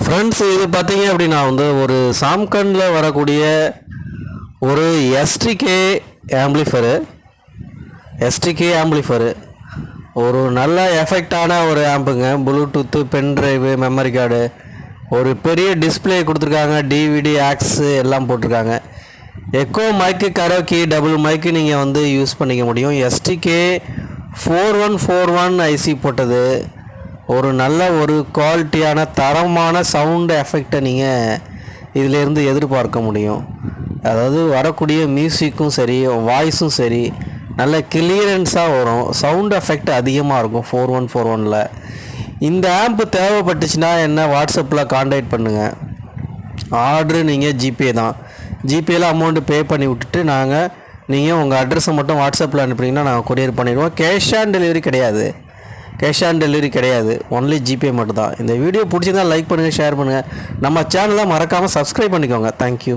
Friends, இது பார்த்தீங்க அப்படின்னா ஒரு சாம்கனில் வரக்கூடிய ஒரு எஸ்டிகே ஆம்பிளிஃபரு ஒரு நல்ல எஃபெக்டான ஒரு ஆம்புங்க. ப்ளூடூத்து, பென்ட்ரைவு, மெமரி கார்டு, ஒரு பெரிய டிஸ்பிளே கொடுத்துருக்காங்க. டிவிடி ஆக்ஸு எல்லாம் போட்டிருக்காங்க. எக்கோ மைக்கு, கரோக்கி, டபுள் மைக்கு நீங்கள் யூஸ் பண்ணிக்க முடியும். எஸ்டிகே 4141 ஐசி போட்டது. ஒரு நல்ல ஒரு குவாலிட்டியான தரமான சவுண்டு எஃபெக்டை நீங்கள் இதிலேருந்து எதிர்பார்க்க முடியும். அதாவது வரக்கூடிய மியூசிக்கும் சரி, வாய்ஸும் சரி, நல்ல கிளியரன்ஸாக வரும். சவுண்ட் எஃபெக்ட் அதிகமாக இருக்கும் 4141ல். இந்த ஆம்பு தேவைப்பட்டுச்சுன்னா என்ன வாட்ஸ்அப்பில் காண்டாக்ட் பண்ணுங்கள். ஆர்டரு நீங்கள் ஜிபே தான். ஜிபேயில் அமௌண்ட்டு பே பண்ணி விட்டுட்டு நீங்கள் உங்கள் அட்ரஸை மட்டும் வாட்ஸ்அப்பில் அனுப்புனீங்கன்னா நாங்கள் கொரியர் பண்ணிடுவோம். கேஷ் ஆன் டெலிவரி கிடையாது. ஒன்லி ஜிபே மட்டும் தான். இந்த வீடியோ பிடிச்சிருந்தால் லைக் பண்ணுங்கள், ஷேர் பண்ணுங்கள். நம்ம சேனலை மறக்காமல் சப்ஸ்கிரைப் பண்ணிக்கோங்க. தேங்க்யூ.